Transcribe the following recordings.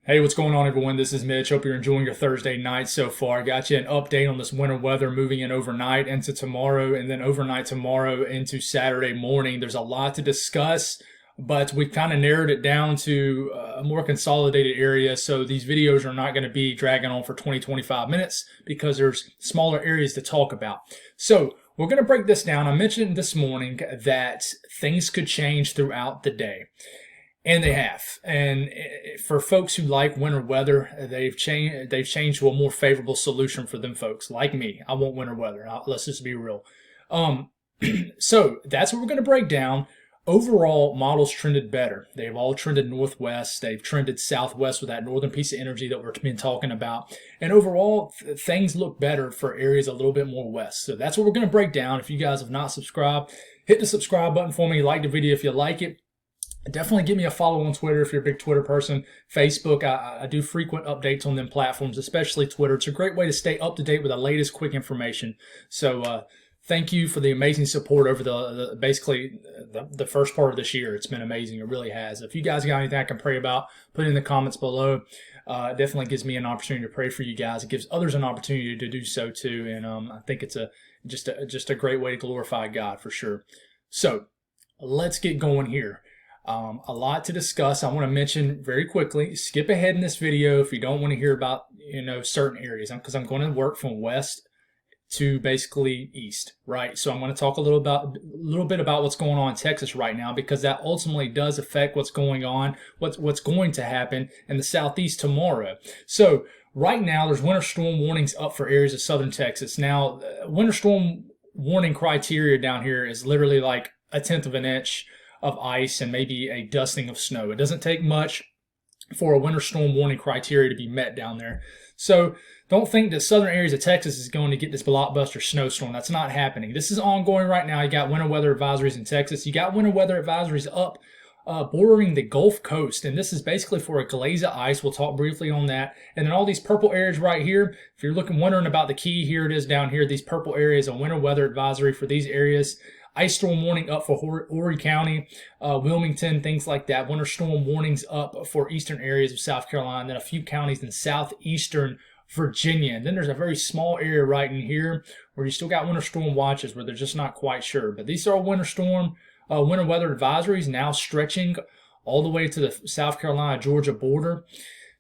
Hey, what's going on, everyone? This is Mitch. Hope you're enjoying your Thursday night so far. Got you an update on this winter weather moving in overnight into tomorrow, and then overnight tomorrow into Saturday morning. There's a lot to discuss, but we've kind of narrowed it down to a more consolidated area. So these videos are not going to be dragging on for 20-25 minutes because there's smaller areas to talk about. So we're going to break this down. I mentioned this morning that things could change throughout the day. And they have. And for folks who like winter weather, they've changed to a more favorable solution for them folks. Like me, I want winter weather. Let's just be real. So that's what we're going to break down. Overall, models trended better. They've all trended northwest. They've trended southwest with that northern piece of energy that we've been talking about. And overall, things look better for areas a little bit more west. So that's what we're going to break down. If you guys have not subscribed, hit the subscribe button for me. Like the video if you like it. Definitely give me a follow on Twitter if you're a big Twitter person. Facebook, I do frequent updates on them platforms, especially Twitter. It's a great way to stay up to date with the latest quick information. So thank you for the amazing support over the first part of this year. It's been amazing. It really has. If you guys got anything I can pray about, put it in the comments below. It definitely gives me an opportunity to pray for you guys. It gives others an opportunity to do so too. And I think it's just a great way to glorify God for sure. So let's get going here. A lot to discuss. I want to mention very quickly, skip ahead in this video if you don't want to hear about, certain areas, because I'm going to work from west to basically east, right? So I'm going to talk a little bit about what's going on in Texas right now, because that ultimately does affect what's going on, what's going to happen in the southeast tomorrow. So right now there's winter storm warnings up for areas of southern Texas. Now, winter storm warning criteria down here is literally like 1/10 of an inch of ice and maybe a dusting of snow. It doesn't take much for a winter storm warning criteria to be met down there. So don't think that southern areas of Texas is going to get this blockbuster snowstorm. That's not happening. This is ongoing right now. You got winter weather advisories in Texas. You got winter weather advisories up bordering the Gulf Coast, and this is basically for a glaze of ice. We'll talk briefly on that. And then all these purple areas right here, if you're wondering about the key, here it is down here. These purple areas, a winter weather advisory for these areas. Ice storm warning up for Horry County, Wilmington, things like that. Winter storm warnings up for eastern areas of South Carolina, and then a few counties in southeastern Virginia. And then there's a very small area right in here where you still got winter storm watches where they're just not quite sure. But these are winter weather advisories now stretching all the way to the South Carolina-Georgia border.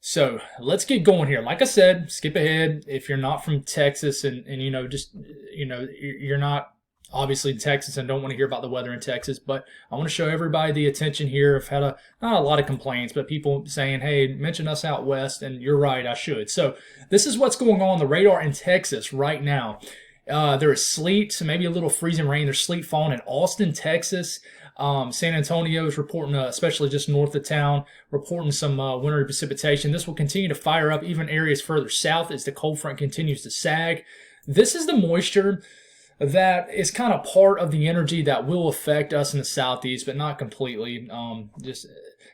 So let's get going here. Like I said, skip ahead if you're not from Texas and you're not obviously Texas and don't want to hear about the weather in Texas, but I want to show everybody the attention here. I've had not a lot of complaints, but people saying, hey, mention us out west, and you're right, I should. So this is what's going on the radar in Texas right now. There is sleet, maybe a little freezing rain. There's sleet falling in Austin, Texas. San Antonio is reporting, especially just north of town, reporting some wintry precipitation. This will continue to fire up even areas further south as the cold front continues to sag. This is the moisture that is kind of part of the energy that will affect us in the southeast, but not completely. Just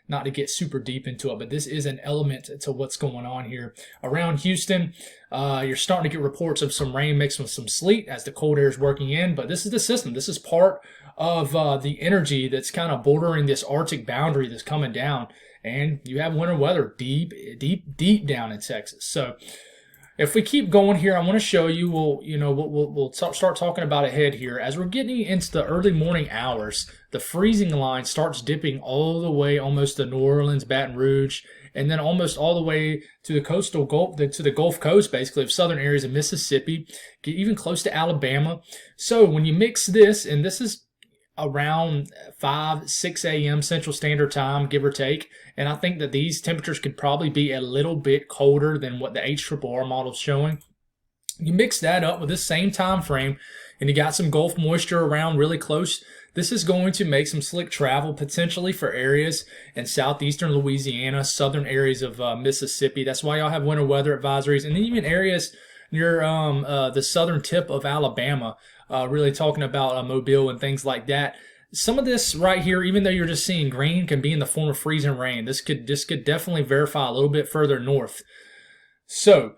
not to get super deep into it, but this is an element to what's going on here. Around Houston, you're starting to get reports of some rain mixed with some sleet as the cold air is working in, but this is the system. This is part of the energy that's kind of bordering this Arctic boundary that's coming down, and you have winter weather deep down in Texas. So if we keep going here, I want to show you, we'll start talking about ahead here. As we're getting into the early morning hours, the freezing line starts dipping all the way almost to New Orleans, Baton Rouge, and then almost all the way to the Gulf Coast, basically, of southern areas of Mississippi, get even close to Alabama. So when you mix this, and this is around 5-6 a.m. Central Standard Time, give or take. And I think that these temperatures could probably be a little bit colder than what the HRRR model is showing. You mix that up with this same time frame, and you got some Gulf moisture around really close. This is going to make some slick travel potentially for areas in southeastern Louisiana, southern areas of Mississippi. That's why y'all have winter weather advisories, and even areas near the southern tip of Alabama. Really talking about Mobile and things like that. Some of this right here, even though you're just seeing green, can be in the form of freezing rain. This could definitely verify a little bit further north. So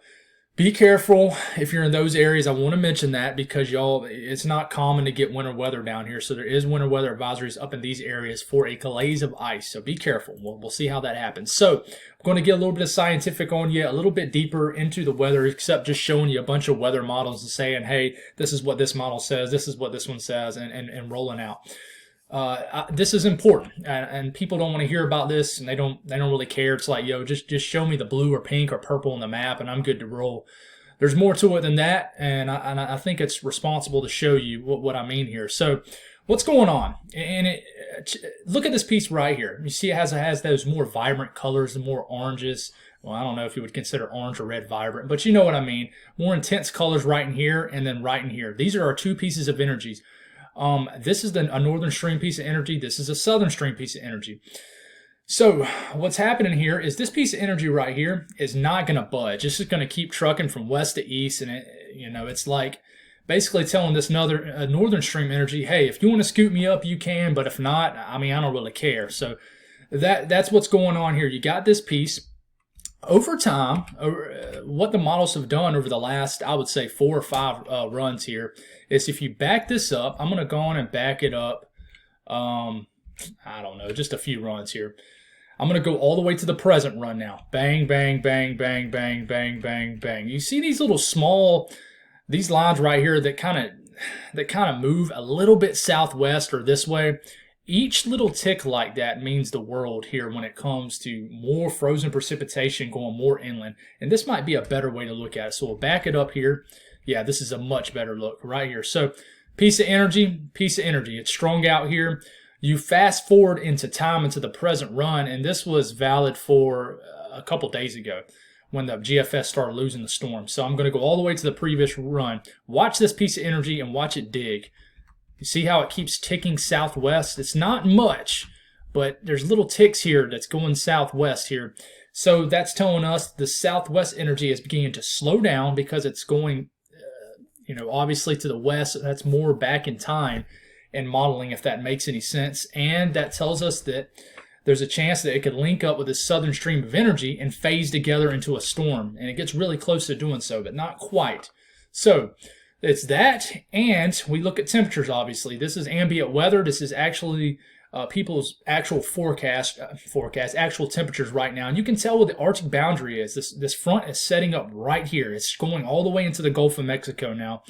Be careful if you're in those areas. I want to mention that because y'all, it's not common to get winter weather down here. So there is winter weather advisories up in these areas for a glaze of ice. So be careful. We'll see how that happens. So I'm going to get a little bit of scientific on you, a little bit deeper into the weather, except just showing you a bunch of weather models and saying, hey, this is what this model says, this is what this one says, and rolling out. This is important, and people don't want to hear about this, and they don't really care. It's like, yo, just show me the blue or pink or purple on the map, and I'm good to roll. There's more to it than that, and I think it's responsible to show you what I mean here. So, what's going on? And look at this piece right here. You see, it has those more vibrant colors and more oranges. Well, I don't know if you would consider orange or red vibrant, but you know what I mean. More intense colors right in here, and then right in here. These are our two pieces of energies. This is a northern stream piece of energy. This is a southern stream piece of energy. So what's happening here is this piece of energy right here is not going to budge. This is going to keep trucking from west to east, and it's like basically telling this northern stream energy, hey, if you want to scoot me up, you can, but if not, I mean, I don't really care. So that's what's going on here. You got this piece. Over time, what the models have done over the last, I would say, 4 or 5 runs here is if you back this up, I'm going to go on and back it up, I don't know, just a few runs here. I'm going to go all the way to the present run now. Bang, bang, bang, bang, bang, bang, bang, bang. You see these little small, these lines right here that kind of move a little bit southwest or this way. Each little tick like that means the world here when it comes to more frozen precipitation going more inland. And this might be a better way to look at it. So we'll back it up here. Yeah, this is a much better look right here. So piece of energy. It's strung out here. You fast forward into time into the present run, and this was valid for a couple days ago when the GFS started losing the storm. So I'm going to go all the way to the previous run. Watch this piece of energy and watch it dig. You see how it keeps ticking southwest? It's not much, but there's little ticks here that's going southwest here. So that's telling us the southwest energy is beginning to slow down because it's going, obviously to the west. That's more back in time and modeling, if that makes any sense. And that tells us that there's a chance that it could link up with this southern stream of energy and phase together into a storm. And it gets really close to doing so, but not quite. So it's that, and we look at temperatures, obviously. This is ambient weather. This is actually people's actual forecast, actual temperatures right now. And you can tell what the Arctic boundary is. This front is setting up right here. It's going all the way into the Gulf of Mexico now.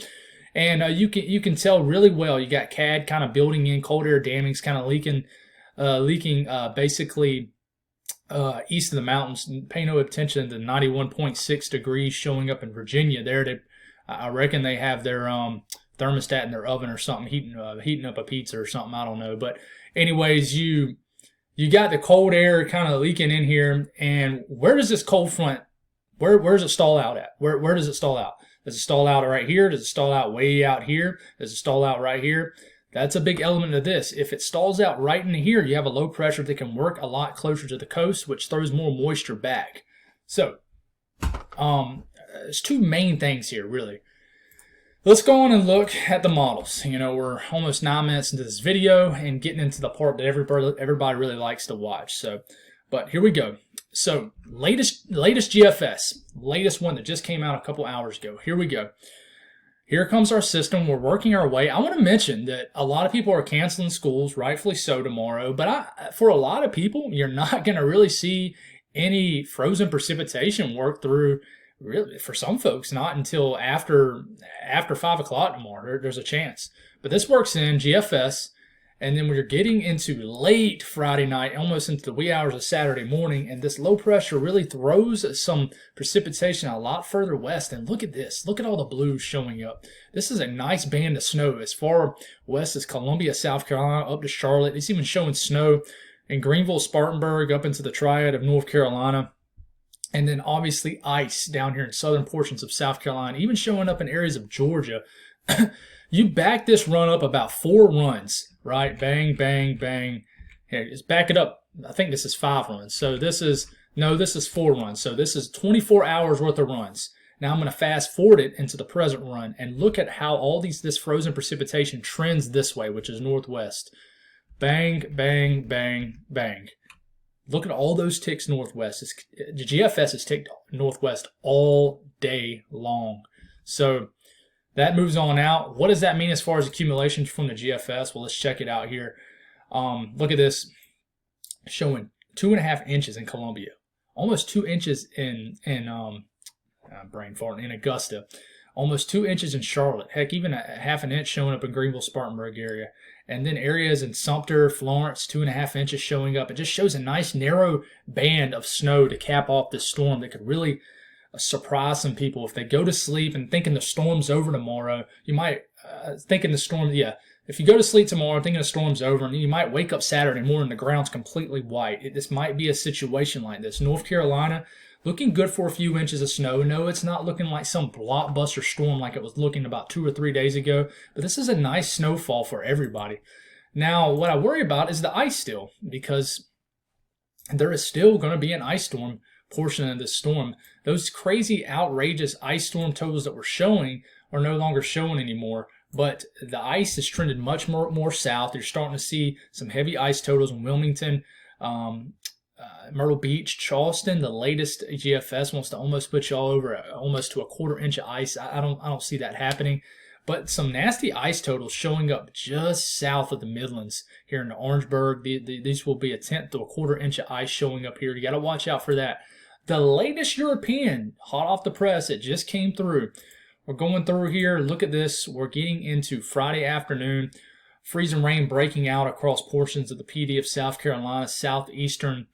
And you can tell really well. You got CAD kind of building in, cold air damming's kind of leaking basically east of the mountains. Pay no attention to 91.6 degrees showing up in Virginia there. I reckon they have their thermostat in their oven or something, heating up a pizza or something. I don't know. But anyways, you got the cold air kind of leaking in here. And where does this cold front, where does it stall out at? Where does it stall out? Does it stall out right here? Does it stall out way out here? Does it stall out right here? That's a big element of this. If it stalls out right in here, you have a low pressure that can work a lot closer to the coast, which throws more moisture back. So, there's two main things here, really. Let's go on and look at the models. We're almost 9 minutes into this video and getting into the part that everybody really likes to watch. So, but here we go. So, latest GFS, latest one that just came out a couple hours ago. Here we go. Here comes our system. We're working our way. I want to mention that a lot of people are canceling schools, rightfully so, tomorrow. But for a lot of people, you're not going to really see any frozen precipitation work through. Really, for some folks, not until after 5 o'clock tomorrow. There's a chance. But this works in GFS, and then we're getting into late Friday night, almost into the wee hours of Saturday morning, and this low pressure really throws some precipitation a lot further west. And look at this. Look at all the blues showing up. This is a nice band of snow as far west as Columbia, South Carolina, up to Charlotte. It's even showing snow in Greenville, Spartanburg, up into the Triad of North Carolina. And then obviously ice down here in southern portions of South Carolina, even showing up in areas of Georgia. You back this run up about 4 runs, right? Bang, bang, bang. Here, just back it up. I think this is 5 runs. So this is 4 runs. So this is 24 hours worth of runs. Now I'm going to fast forward it into the present run and look at how all this frozen precipitation trends this way, which is northwest. Bang, bang, bang, bang. Look at all those ticks northwest. The GFS is ticked northwest all day long. So that moves on out. What does that mean as far as accumulation from the GFS? Well, let's check it out here. Look at this, showing 2.5 inches in Columbia, almost 2 inches in brain fart, in Augusta, almost 2 inches in Charlotte. Heck, even a half an inch showing up in Greenville, Spartanburg area. And then areas in Sumter, Florence, 2.5 inches showing up. It just shows a nice narrow band of snow to cap off this storm that could really surprise some people. If they go to sleep and thinking the storm's over tomorrow, you might thinking the storm, if you go to sleep tomorrow thinking the storm's over, and you might wake up Saturday morning, the ground's completely white. This might be a situation like this. North Carolina, looking good for a few inches of snow. No, it's not looking like some blockbuster storm like it was looking about 2 or 3 days ago, but this is a nice snowfall for everybody. Now, what I worry about is the ice still, because there is still going to be an ice storm portion of this storm. Those crazy, outrageous ice storm totals that we're showing are no longer showing anymore, but the ice has trended much more south. You're starting to see some heavy ice totals in Wilmington, Myrtle Beach, Charleston. The latest GFS wants to almost put you all over almost to a 1/4 inch of ice. I don't see that happening, but some nasty ice totals showing up just south of the Midlands here in Orangeburg. These will be a 1/10 to a 1/4 inch of ice showing up here. You got to watch out for that. The latest European, hot off the press, it just came through. We're going through here. Look at this. We're getting into Friday afternoon. Freezing rain breaking out across portions of the PD of South Carolina, southeastern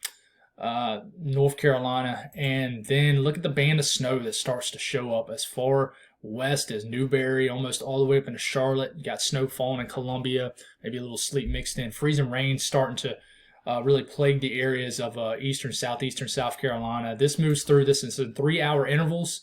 North Carolina. And then look at the band of snow that starts to show up as far west as Newberry, almost all the way up into Charlotte. You got snow falling in Columbia, maybe a little sleet mixed in. Freezing rain starting to really plague the areas of southeastern South Carolina. This moves through this in 3-hour intervals.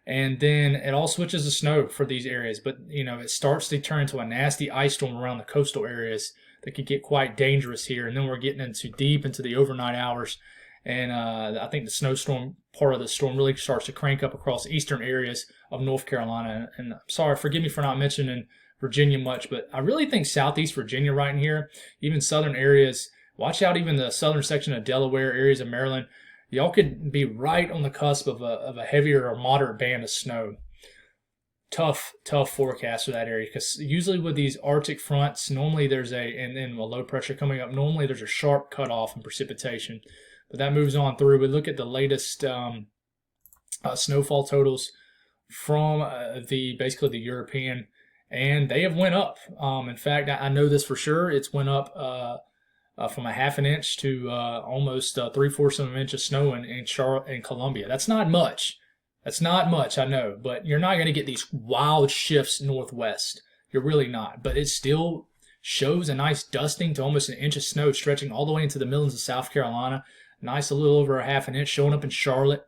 And then it all switches to snow for these areas. But, it starts to turn into a nasty ice storm around the coastal areas that could get quite dangerous here. And then we're getting deep into the overnight hours. And I think the snowstorm part of the storm really starts to crank up across eastern areas of North Carolina. And I'm sorry, forgive me for not mentioning Virginia much, but I really think southeast Virginia right in here, even southern areas, watch out even the southern section of Delaware, areas of Maryland, y'all could be right on the cusp of a heavier or moderate band of snow. Tough forecast for that area, because usually with these Arctic fronts, normally there's and then a low pressure coming up, normally there's a sharp cutoff in precipitation. But that moves on through. We look at the latest snowfall totals from basically the European, and they have went up. In fact, I know this for sure. It's went up from a 1/2 inch to almost 3/4 of an inch of snow in Charlotte and Columbia. That's not much. That's not much, I know, but you're not going to get these wild shifts northwest. You're really not. But it still shows a nice dusting to almost 1 inch of snow stretching all the way into the Midlands of South Carolina. Nice, a little over a 1/2 inch showing up in Charlotte.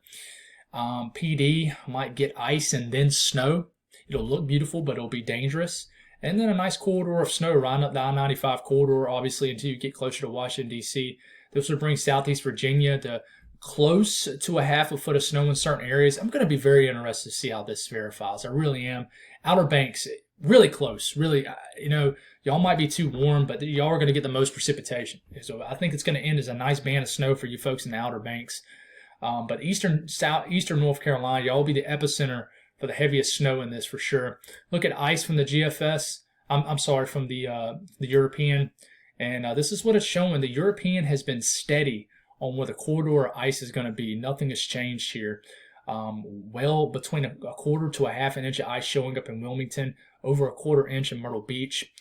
PD might get ice and then snow. It'll look beautiful, but it'll be dangerous. And then a nice corridor of snow right up the I-95 corridor, obviously, until you get closer to Washington, D.C. This would bring southeast Virginia to close to a 1/2 foot of snow in certain areas. I'm going to be very interested to see how this verifies. I really am. Outer Banks, really close. Really, y'all might be too warm, but y'all are going to get the most precipitation. So I think it's going to end as a nice band of snow for you folks in the Outer Banks. But eastern North Carolina, y'all will be the epicenter for the heaviest snow in this for sure. Look at ice from the GFS. From the European. And this is what it's showing. The European has been steady on where the corridor of ice is going to be. Nothing has changed here. Well between a 1/4 to a 1/2 inch of ice showing up in Wilmington, over a 1/4 inch in Myrtle Beach.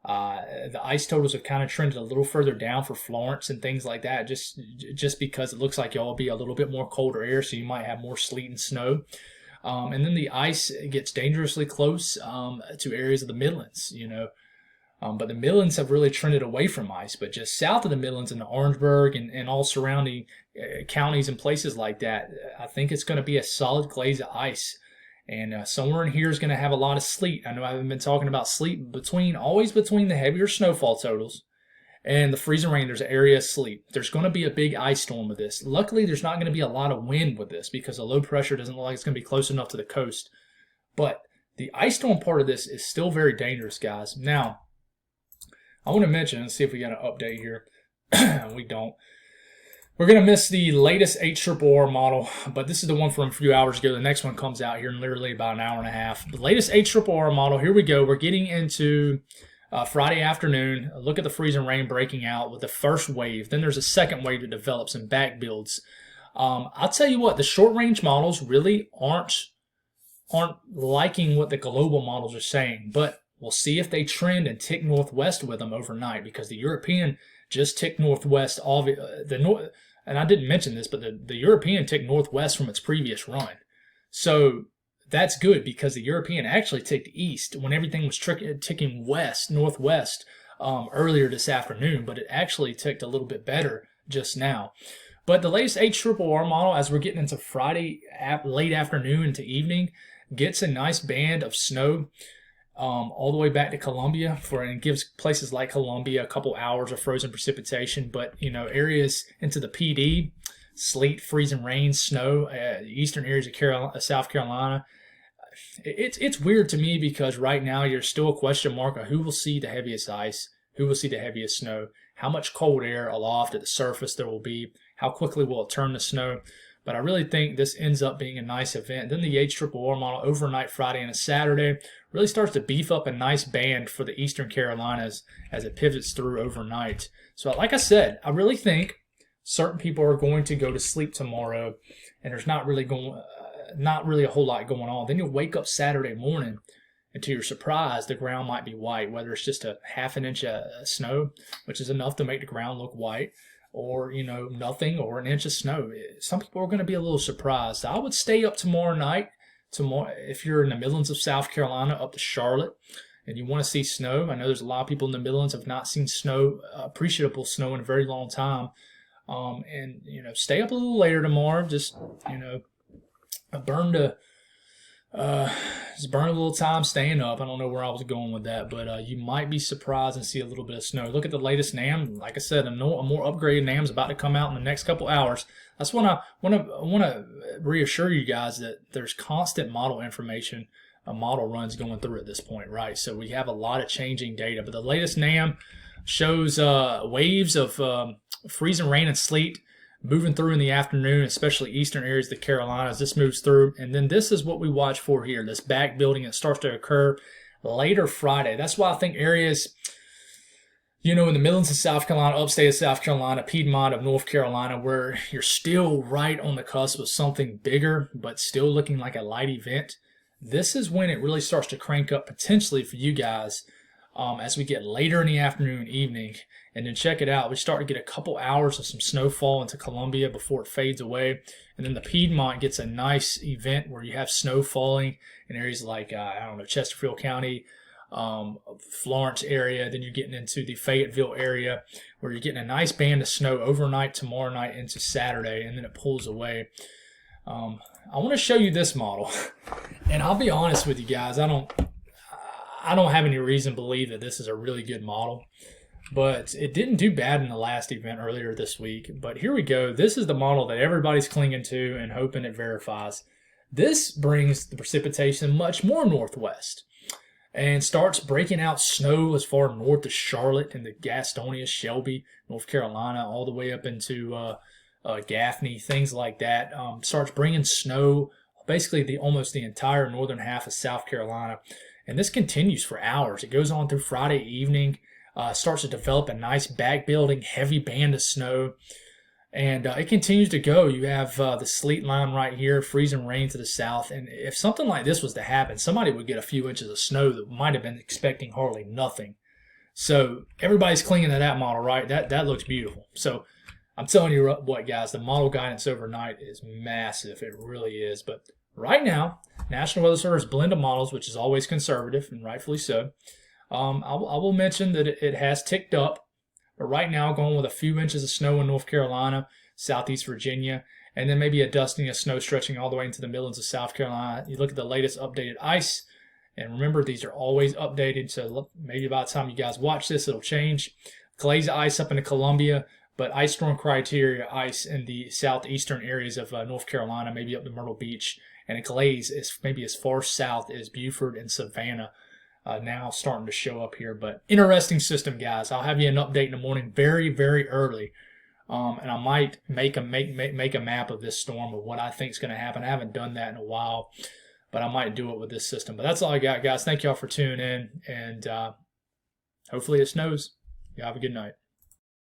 The ice totals have kind of trended a little further down for Florence and things like that, just because it looks like y'all will be a little bit more colder air, so you might have more sleet and snow. And then the ice gets dangerously close to areas of the Midlands, But the Midlands have really trended away from ice. But just south of the Midlands in the Orangeburg and all surrounding counties and places like that, I think it's going to be a solid glaze of ice. And somewhere in here is going to have a lot of sleet. I know I haven't been talking about sleet, always between the heavier snowfall totals and the freezing rain, there's an area of sleet. There's going to be a big ice storm with this. Luckily, there's not going to be a lot of wind with this because the low pressure doesn't look like it's going to be close enough to the coast. But the ice storm part of this is still very dangerous, guys. Now, I want to mention, let's see if we got an update here. We don't. We're going to miss the latest HRRR model, but this is the one from a few hours ago. The next one comes out here in literally about an hour and a half. The latest HRRR model, here we go. We're getting into Friday afternoon. Look at the freezing rain breaking out with the first wave. Then there's a second wave that develops and back builds. I'll tell you what, the short range models really aren't liking what the global models are saying, but we'll see if they trend and tick northwest with them overnight, because the European just ticked northwest. And I didn't mention this, but the European ticked northwest from its previous run. So that's good, because the European actually ticked east when everything was ticking northwest earlier this afternoon, but it actually ticked a little bit better just now. But the latest HRRR model, as we're getting into Friday late afternoon into evening, gets a nice band of snow all the way back to Colombia, and gives places like Colombia a couple hours of frozen precipitation. But areas into the PD, sleet, freezing rain, snow, eastern areas of South Carolina. It's weird to me, because right now you're still a question mark on who will see the heaviest ice, who will see the heaviest snow, how much cold air aloft at the surface there will be, how quickly will it turn to snow. But I really think this ends up being a nice event. Then the HRRR model overnight Friday and a Saturday really starts to beef up a nice band for the Eastern Carolinas as it pivots through overnight. So like I said, I really think certain people are going to go to sleep tomorrow, and there's not really a whole lot going on. Then you'll wake up Saturday morning, and to your surprise, the ground might be white, whether it's just a half an inch of snow, which is enough to make the ground look white, or nothing, or an inch of snow. Some people are going to be a little surprised. I would stay up tomorrow night. If you're in the Midlands of South Carolina up to Charlotte and you want to see snow. I know there's a lot of people in the Midlands have not seen snow, appreciable snow, in a very long time. And stay up a little later tomorrow. Just just burn a little time staying up. I don't know where I was going with that, but you might be surprised and see a little bit of snow. Look at the latest NAM. Like I said, a more upgraded NAM is about to come out in the next couple hours. That's when I want to reassure you guys that there's constant model information, model runs going through at this point, right? So we have a lot of changing data, but the latest NAM shows waves of freezing rain and sleet moving through in the afternoon, especially eastern areas of the Carolinas. This moves through, and then this is what we watch for here, this back building that starts to occur later Friday. That's why I think areas, in the Midlands of South Carolina, upstate of South Carolina, Piedmont of North Carolina, where you're still right on the cusp of something bigger, but still looking like a light event, this is when it really starts to crank up potentially for you guys as we get later in the afternoon and evening. And then check it out, we start to get a couple hours of some snowfall into Columbia before it fades away. And then the Piedmont gets a nice event where you have snow falling in areas like, Chesterfield County, Florence area. Then you're getting into the Fayetteville area where you're getting a nice band of snow overnight tomorrow night into Saturday, and then it pulls away. I want to show you this model. And I'll be honest with you guys, I don't have any reason to believe that this is a really good model. But it didn't do bad in the last event earlier this week. But here we go. This is the model that everybody's clinging to and hoping it verifies. This brings the precipitation much more northwest and starts breaking out snow as far north as Charlotte and the Gastonia, Shelby, North Carolina, all the way up into Gaffney, things like that. Starts bringing snow, basically almost the entire northern half of South Carolina. And this continues for hours. It goes on through Friday evening. Starts to develop a nice back building, heavy band of snow. And it continues to go. You have the sleet line right here, freezing rain to the south. And if something like this was to happen, somebody would get a few inches of snow that might have been expecting hardly nothing. So everybody's clinging to that model, right? That looks beautiful. So I'm telling you what, guys, the model guidance overnight is massive. It really is. But right now, National Weather Service blend of models, which is always conservative, and rightfully so. I will mention that it has ticked up, but right now going with a few inches of snow in North Carolina, southeast Virginia, and then maybe a dusting of snow stretching all the way into the Midlands of South Carolina. You look at the latest updated ice, and remember, these are always updated, so maybe by the time you guys watch this, it'll change. Glaze ice up into Columbia, but ice storm criteria ice in the southeastern areas of North Carolina, maybe up to Myrtle Beach, and a glaze is maybe as far south as Beaufort and Savannah. Now starting to show up here. But interesting system, guys. I'll have you an update in the morning very, very early And I might make a map of this storm of what I think is going to happen. I haven't done that in a while, but I might do it with this system. But that's all I got, guys. Thank y'all for tuning in, and hopefully it snows. Y'all have a good night.